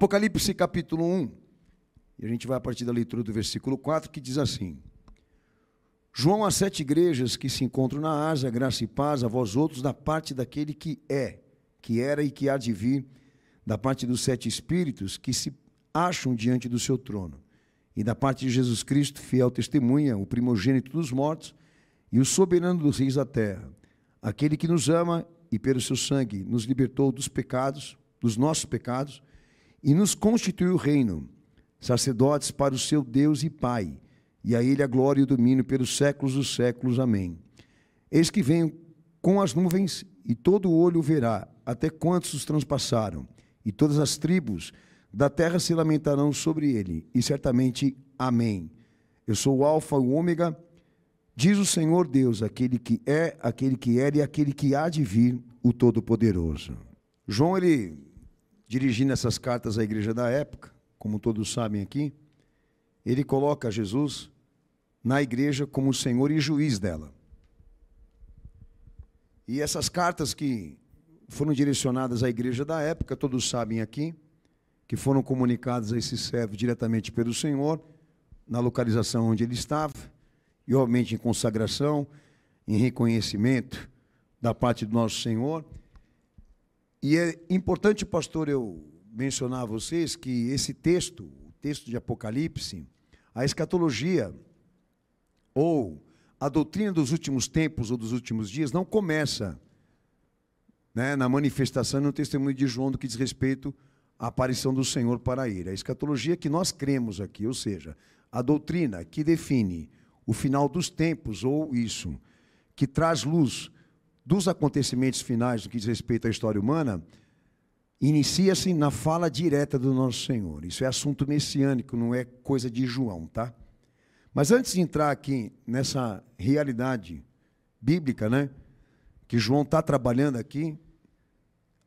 Apocalipse capítulo 1, e a gente vai a partir da leitura do versículo 4, que diz assim: João às 7 igrejas que se encontram na Ásia, graça e paz a vós outros da parte daquele que é, que era e que há de vir, da parte dos 7 espíritos que se acham diante do seu trono, e da parte de Jesus Cristo, fiel testemunha, o primogênito dos mortos e o soberano dos reis da terra, aquele que nos ama e pelo seu sangue nos libertou dos pecados, dos nossos pecados, e nos constituiu reino, sacerdotes para o seu Deus e Pai, e a ele a glória e o domínio pelos séculos dos séculos. Amém. Eis que venho com as nuvens, e todo o olho verá, até quantos os transpassaram, e todas as tribos da terra se lamentarão sobre ele, e certamente amém. Eu sou o Alfa e o Ômega, diz o Senhor Deus, aquele que é, aquele que era e aquele que há de vir, o Todo-Poderoso. João, ele, dirigindo essas cartas à igreja da época, como todos sabem aqui, ele coloca Jesus na igreja como o Senhor e juiz dela. E essas cartas que foram direcionadas à igreja da época, todos sabem aqui, que foram comunicadas a esse servo diretamente pelo Senhor, na localização onde ele estava, e obviamente em consagração, em reconhecimento da parte do nosso Senhor. E é importante, pastor, eu mencionar a vocês que esse texto, o texto de Apocalipse, a escatologia, ou a doutrina dos últimos tempos ou dos últimos dias, não começa, né, na manifestação e no testemunho de João do que diz respeito à aparição do Senhor para ele. A escatologia que nós cremos aqui, ou seja, a doutrina que define o final dos tempos, ou isso, que traz luz dos acontecimentos finais do que diz respeito à história humana, inicia-se na fala direta do nosso Senhor. Isso é assunto messiânico, não é coisa de João, tá? Mas antes de entrar aqui nessa realidade bíblica, né, que João está trabalhando aqui,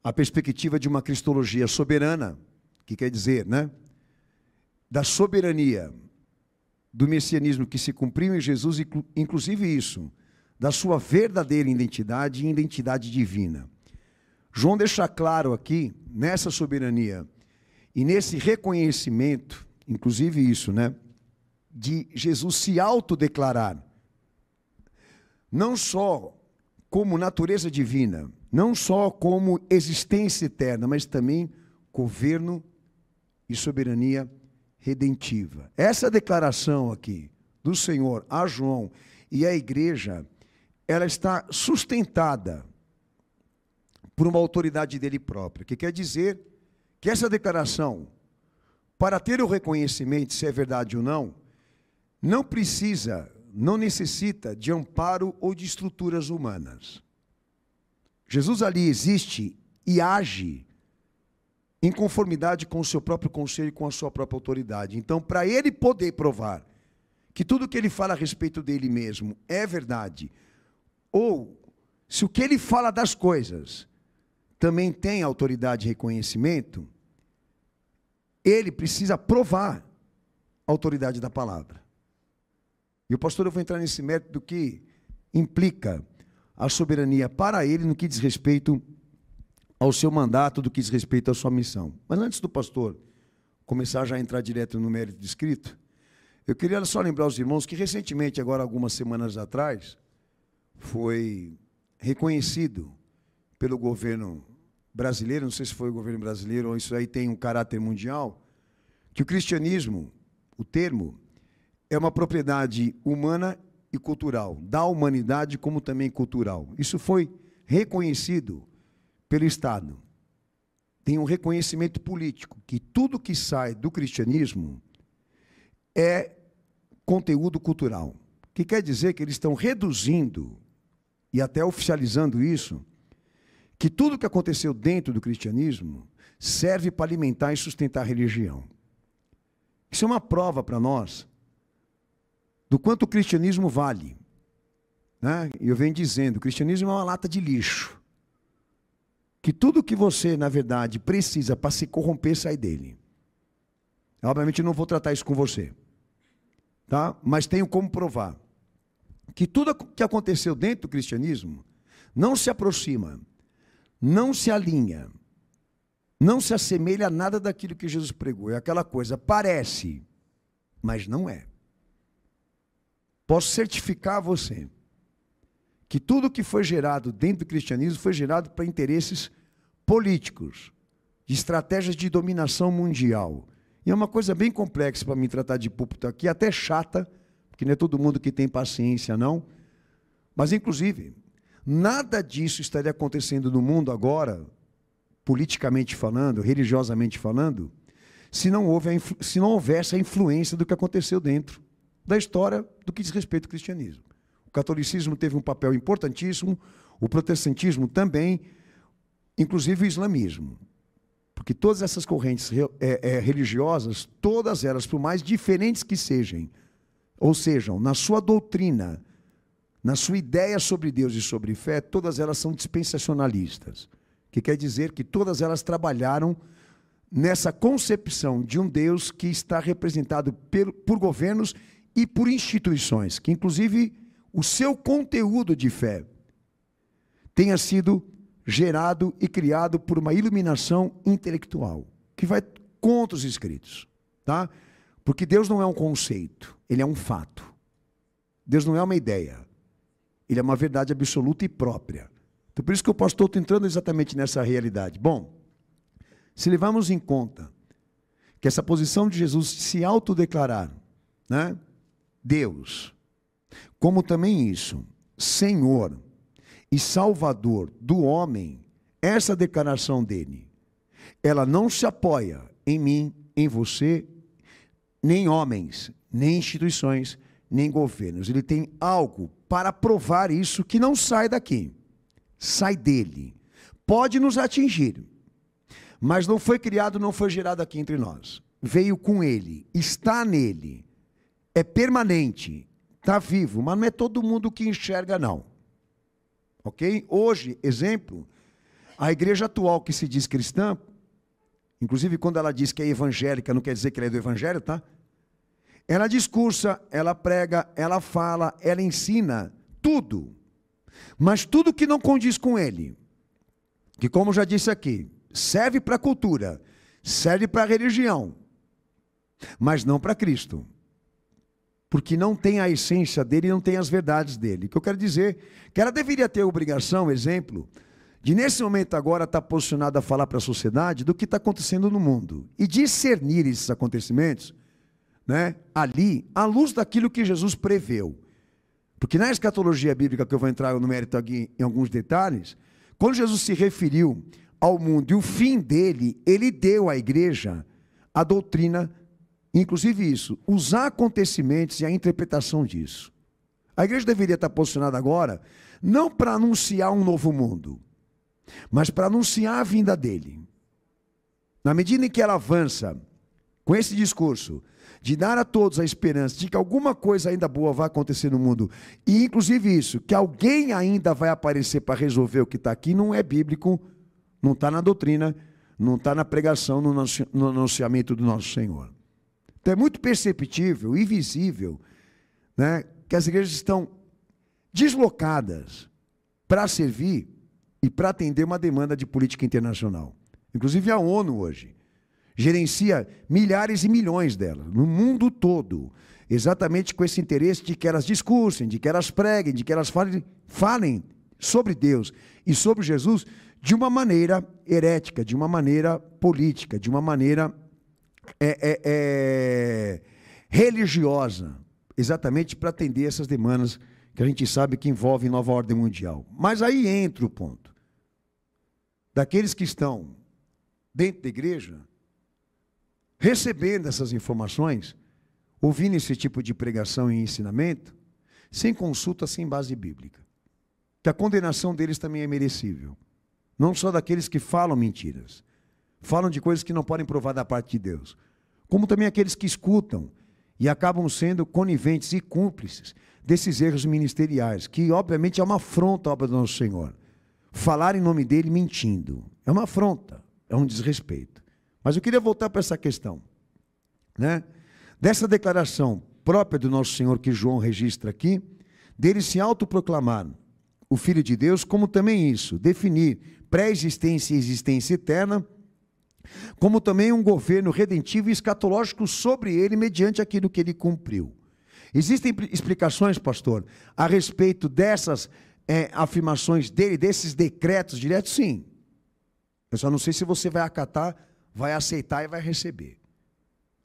a perspectiva de uma cristologia soberana, que quer dizer, né, da soberania do messianismo que se cumpriu em Jesus, inclusive isso, da sua verdadeira identidade e identidade divina. João deixa claro aqui, nessa soberania e nesse reconhecimento, inclusive isso, né, de Jesus se autodeclarar, não só como natureza divina, não só como existência eterna, mas também governo e soberania redentiva. Essa declaração aqui do Senhor a João e à igreja, ela está sustentada por uma autoridade dele própria, que quer dizer que essa declaração, para ter o reconhecimento se é verdade ou não, não precisa, não necessita de amparo ou de estruturas humanas. Jesus ali existe e age em conformidade com o seu próprio conselho e com a sua própria autoridade. Então, para ele poder provar que tudo que ele fala a respeito dele mesmo é verdade, ou se o que ele fala das coisas também tem autoridade e reconhecimento, ele precisa provar a autoridade da palavra. E o pastor, eu vou entrar nesse mérito do que implica a soberania para ele no que diz respeito ao seu mandato, do que diz respeito à sua missão. Mas antes do pastor começar já a entrar direto no mérito descrito, eu queria só lembrar aos irmãos que recentemente, agora algumas semanas atrás, foi reconhecido pelo governo brasileiro, não sei se foi o governo brasileiro ou isso aí tem um caráter mundial, que o cristianismo, o termo, é uma propriedade humana e cultural, da humanidade como também cultural. Isso foi reconhecido pelo Estado. Tem um reconhecimento político, que tudo que sai do cristianismo é conteúdo cultural. Que quer dizer que eles estão reduzindo e até oficializando isso, que tudo que aconteceu dentro do cristianismo serve para alimentar e sustentar a religião. Isso é uma prova para nós do quanto o cristianismo vale, né? E eu venho dizendo, o cristianismo é uma lata de lixo, que tudo que você, na verdade, precisa para se corromper, sai dele. Eu, obviamente, não vou tratar isso com você, tá? Mas tenho como provar que tudo que aconteceu dentro do cristianismo não se aproxima, não se alinha não se assemelha a nada daquilo que Jesus pregou. É aquela coisa, parece, mas não é. Posso certificar a você que tudo que foi gerado dentro do cristianismo foi gerado para interesses políticos, de estratégias de dominação mundial. E é uma coisa bem complexa para mim tratar de púlpito aqui, até chata, porque não é todo mundo que tem paciência, não. Mas, inclusive, nada disso estaria acontecendo no mundo agora, politicamente falando, religiosamente falando, se não houvesse a influência do que aconteceu dentro da história do que diz respeito ao cristianismo. O catolicismo teve um papel importantíssimo, o protestantismo também, inclusive o islamismo. Porque todas essas correntes religiosas, todas elas, por mais diferentes que sejam, ou sejam, na sua doutrina, na sua ideia sobre Deus e sobre fé, todas elas são dispensacionalistas, que quer dizer que todas elas trabalharam nessa concepção de um Deus que está representado por governos e por instituições, que inclusive o seu conteúdo de fé tenha sido gerado e criado por uma iluminação intelectual, que vai contra os escritos, tá? Porque Deus não é um conceito, ele é um fato. Deus não é uma ideia, ele é uma verdade absoluta e própria. Então, por isso que eu estou entrando exatamente nessa realidade. Bom, se levarmos em conta que essa posição de Jesus se autodeclarar, né, Deus, como também isso, Senhor e Salvador do homem, essa declaração dele, ela não se apoia em mim, em você, nem homens, nem instituições, nem governos. Ele tem algo para provar isso que não sai daqui, sai dele. Pode nos atingir, mas não foi criado, não foi gerado aqui entre nós. Veio com ele, está nele, é permanente, está vivo, mas não é todo mundo que enxerga, não. Ok? Hoje, exemplo, a igreja atual que se diz cristã, inclusive quando ela diz que é evangélica, não quer dizer que ela é do evangelho, tá? Ela discursa, ela prega, ela fala, ela ensina tudo. Mas tudo que não condiz com ele, que como já disse aqui, serve para a cultura, serve para a religião, mas não para Cristo. Porque não tem a essência dele, não tem as verdades dele. O que eu quero dizer é que ela deveria ter a obrigação, exemplo, de nesse momento agora estar posicionada a falar para a sociedade do que está acontecendo no mundo. E discernir esses acontecimentos, né, ali, à luz daquilo que Jesus preveu. Porque na escatologia bíblica, que eu vou entrar no mérito aqui em alguns detalhes, quando Jesus se referiu ao mundo e o fim dele, ele deu à igreja a doutrina, inclusive isso, os acontecimentos e a interpretação disso. A igreja deveria estar posicionada agora, não para anunciar um novo mundo, mas para anunciar a vinda dele. Na medida em que ela avança com esse discurso, de dar a todos a esperança de que alguma coisa ainda boa vai acontecer no mundo, e inclusive isso, que alguém ainda vai aparecer para resolver o que está aqui, não é bíblico, não está na doutrina, não está na pregação, no anunciamento do nosso Senhor. Então é muito perceptível e visível, né, que as igrejas estão deslocadas para servir e para atender uma demanda de política internacional. Inclusive a ONU hoje gerencia milhares e milhões delas, no mundo todo, exatamente com esse interesse de que elas discursem, de que elas preguem, de que elas falem sobre Deus e sobre Jesus de uma maneira herética, de uma maneira política, de uma maneira religiosa, exatamente para atender essas demandas que a gente sabe que envolvem nova ordem mundial. Mas aí entra o ponto daqueles que estão dentro da igreja, recebendo essas informações, ouvindo esse tipo de pregação e ensinamento, sem consulta, sem base bíblica. Que a condenação deles também é merecível. Não só daqueles que falam mentiras, falam de coisas que não podem provar da parte de Deus, como também aqueles que escutam e acabam sendo coniventes e cúmplices desses erros ministeriais, que obviamente é uma afronta à obra do nosso Senhor. Falar em nome dele mentindo, é uma afronta, é um desrespeito. Mas eu queria voltar para essa questão, né? Dessa declaração própria do nosso Senhor que João registra aqui, dele se autoproclamar o Filho de Deus, como também isso, definir pré-existência e existência eterna, como também um governo redentivo e escatológico sobre ele, mediante aquilo que ele cumpriu. Existem explicações, pastor, a respeito dessas afirmações dele, desses decretos diretos? Sim. Eu só não sei se você vai acatar, vai aceitar e vai receber.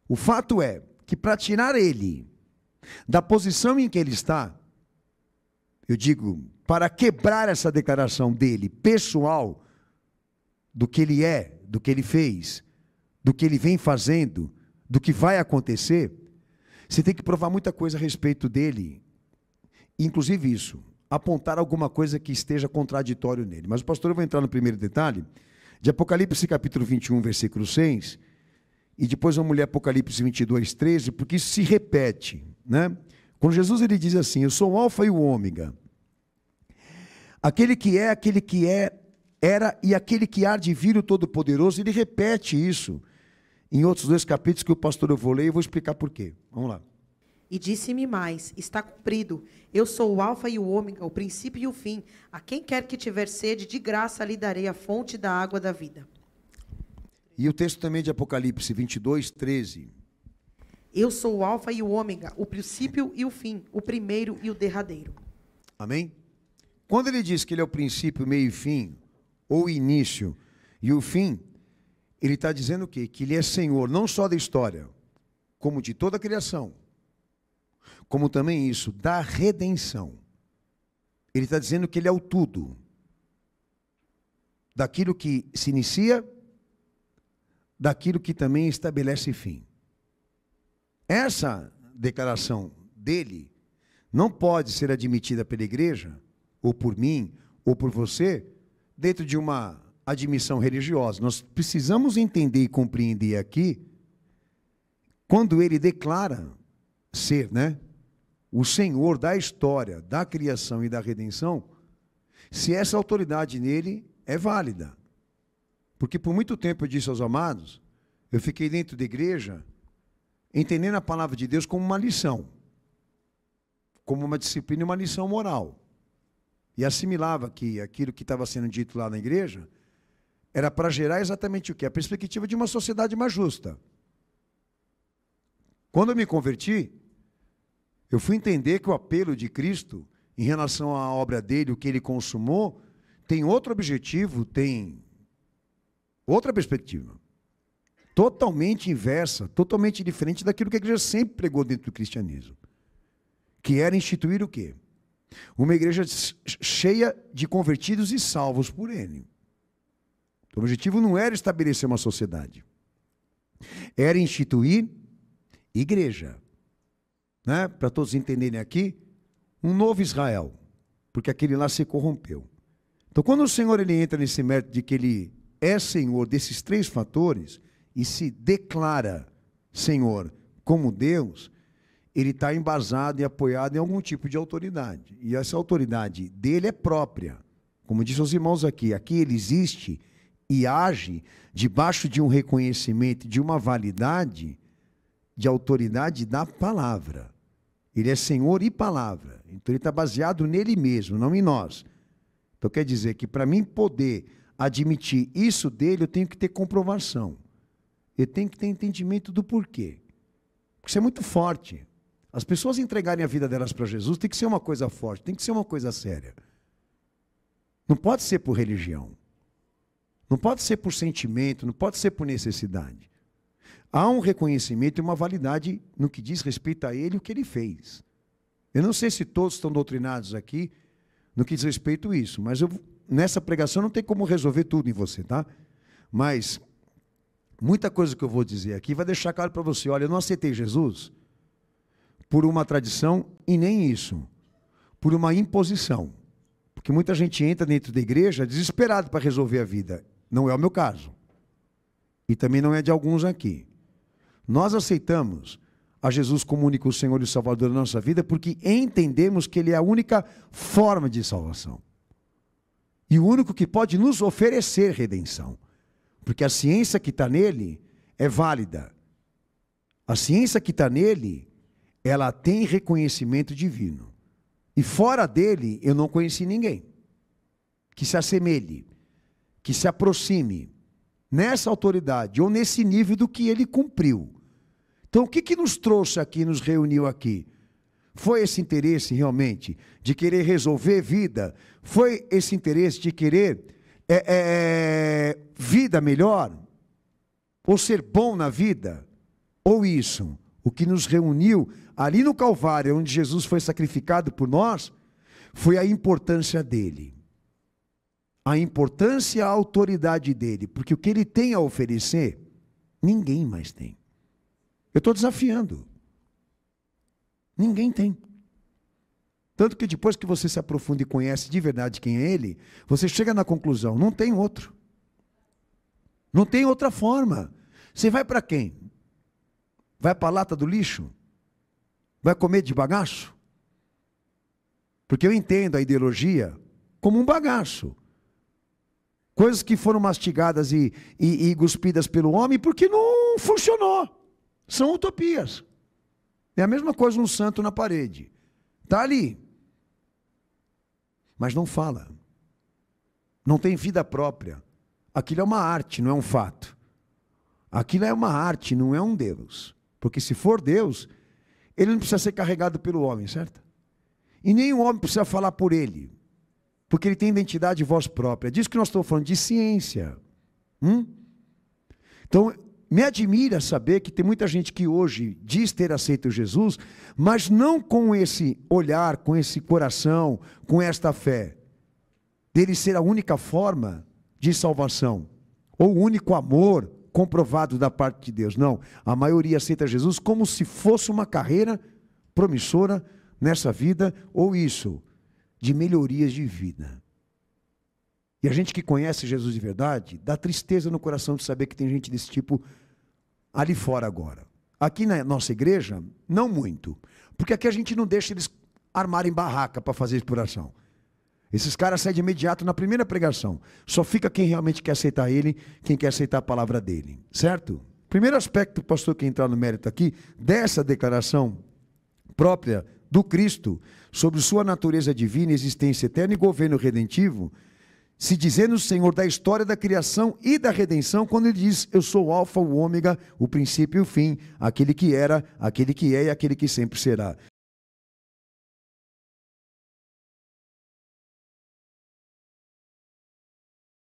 O fato é que para tirar ele da posição em que ele está, eu digo, para quebrar essa declaração dele, pessoal, do que ele é, do que ele fez, do que ele vem fazendo, do que vai acontecer, você tem que provar muita coisa a respeito dele, inclusive isso, apontar alguma coisa que esteja contraditório nele. Mas, pastor, eu vou entrar no primeiro detalhe, de Apocalipse capítulo 21, versículo 6, e depois vamos ler Apocalipse 22, 13, porque isso se repete, né? Quando Jesus ele diz assim, eu sou o alfa e o ômega, aquele que é, era e aquele que há de vir, o Todo-Poderoso, ele repete isso em outros 2 capítulos que o pastor eu vou ler e vou explicar por quê. Vamos lá. E disse-me mais, está cumprido, eu sou o alfa e o ômega, o princípio e o fim. A quem quer que tiver sede, de graça lhe darei a fonte da água da vida. E o texto também de Apocalipse 22, 13. Eu sou o alfa e o ômega, o princípio e o fim, o primeiro e o derradeiro. Amém? Quando ele diz que ele é o princípio, meio e fim, ou o início e o fim, ele está dizendo o quê? Que ele é Senhor, não só da história, como de toda a criação, como também isso, da redenção. Ele está dizendo que ele é o tudo, daquilo que se inicia, daquilo que também estabelece fim. Essa declaração dele não pode ser admitida pela igreja, ou por mim, ou por você, dentro de uma admissão religiosa. Nós precisamos entender e compreender aqui, quando ele declara ser, o Senhor da história, da criação e da redenção, se essa autoridade nele é válida. Porque por muito tempo eu disse aos amados, eu fiquei dentro da igreja, entendendo a palavra de Deus como uma lição, como uma disciplina e uma lição moral. E assimilava que aquilo que estava sendo dito lá na igreja era para gerar exatamente o quê? A perspectiva de uma sociedade mais justa. Quando eu me converti, eu fui entender que o apelo de Cristo em relação à obra dele, o que ele consumou, tem outro objetivo, tem outra perspectiva. Totalmente inversa, totalmente diferente daquilo que a igreja sempre pregou dentro do cristianismo. Que era instituir o quê? Uma igreja cheia de convertidos e salvos por ele. O objetivo não era estabelecer uma sociedade. Era instituir igreja. Para todos entenderem aqui, um novo Israel. Porque aquele lá se corrompeu. Então, quando o Senhor ele entra nesse mérito de que ele é Senhor desses 3 fatores e se declara Senhor como Deus, ele está embasado e apoiado em algum tipo de autoridade. E essa autoridade dele é própria. Como disse aos irmãos aqui ele existe e age debaixo de um reconhecimento, de uma validade de autoridade da palavra. Ele é Senhor e palavra. Então ele está baseado nele mesmo, não em nós. Então quer dizer que para mim poder admitir isso dele, eu tenho que ter comprovação. Eu tenho que ter entendimento do porquê. Porque isso é muito forte. As pessoas entregarem a vida delas para Jesus tem que ser uma coisa forte, tem que ser uma coisa séria. Não pode ser por religião. Não pode ser por sentimento, não pode ser por necessidade. Há um reconhecimento e uma validade no que diz respeito a ele e o que ele fez. Eu não sei se todos estão doutrinados aqui no que diz respeito a isso, mas nessa pregação não tem como resolver tudo em você, tá? Mas muita coisa que eu vou dizer aqui vai deixar claro para você. Olha, eu não aceitei Jesus por uma tradição e nem isso, por uma imposição. Porque muita gente entra dentro da igreja desesperado para resolver a vida. Não é o meu caso. E também não é de alguns aqui. Nós aceitamos a Jesus como único Senhor e Salvador da nossa vida porque entendemos que Ele é a única forma de salvação. E o único que pode nos oferecer redenção. Porque a ciência que está nele é válida. A ciência que está nele, ela tem reconhecimento divino. E fora dele, eu não conheci ninguém que se assemelhe, que se aproxime, nessa autoridade, ou nesse nível do que ele cumpriu. Então, o que nos trouxe aqui, nos reuniu aqui? Foi esse interesse realmente de querer resolver vida? Foi esse interesse de querer vida melhor? Ou ser bom na vida? Ou isso? O que nos reuniu ali no Calvário, onde Jesus foi sacrificado por nós, foi a importância dele. A importância e a autoridade dele. Porque o que ele tem a oferecer, ninguém mais tem. Eu estou desafiando. Ninguém tem. Tanto que depois que você se aprofunda e conhece de verdade quem é ele, você chega na conclusão, não tem outro. Não tem outra forma. Você vai para quem? Vai para a lata do lixo? Vai comer de bagaço? Porque eu entendo a ideologia como um bagaço. Coisas que foram mastigadas e cuspidas pelo homem porque não funcionou. São utopias. É a mesma coisa um santo na parede. Está ali. Mas não fala. Não tem vida própria. Aquilo é uma arte, não é um fato. Aquilo é uma arte, não é um Deus. Porque se for Deus, ele não precisa ser carregado pelo homem, certo? E nem o homem precisa falar por ele. Porque ele tem identidade e voz própria. Disso que nós estamos falando, de ciência. Então, me admira saber que tem muita gente que hoje diz ter aceito Jesus, mas não com esse olhar, com esse coração, com esta fé. Dele ser a única forma de salvação. Ou o único amor comprovado da parte de Deus. Não, a maioria aceita Jesus como se fosse uma carreira promissora nessa vida, ou isso, de melhorias de vida. E a gente que conhece Jesus de verdade, dá tristeza no coração de saber que tem gente desse tipo ali fora agora. Aqui na nossa igreja, não muito. Porque aqui a gente não deixa eles armarem barraca para fazer exploração. Esses caras saem de imediato na primeira pregação. Só fica quem realmente quer aceitar ele, quem quer aceitar a palavra dele. Certo? Primeiro aspecto, pastor, que entrar no mérito aqui, dessa declaração própria do Cristo, sobre sua natureza divina, existência eterna e governo redentivo, se dizendo o Senhor da história da criação e da redenção, quando ele diz, eu sou o alfa, o ômega, o princípio e o fim, aquele que era, aquele que é e aquele que sempre será.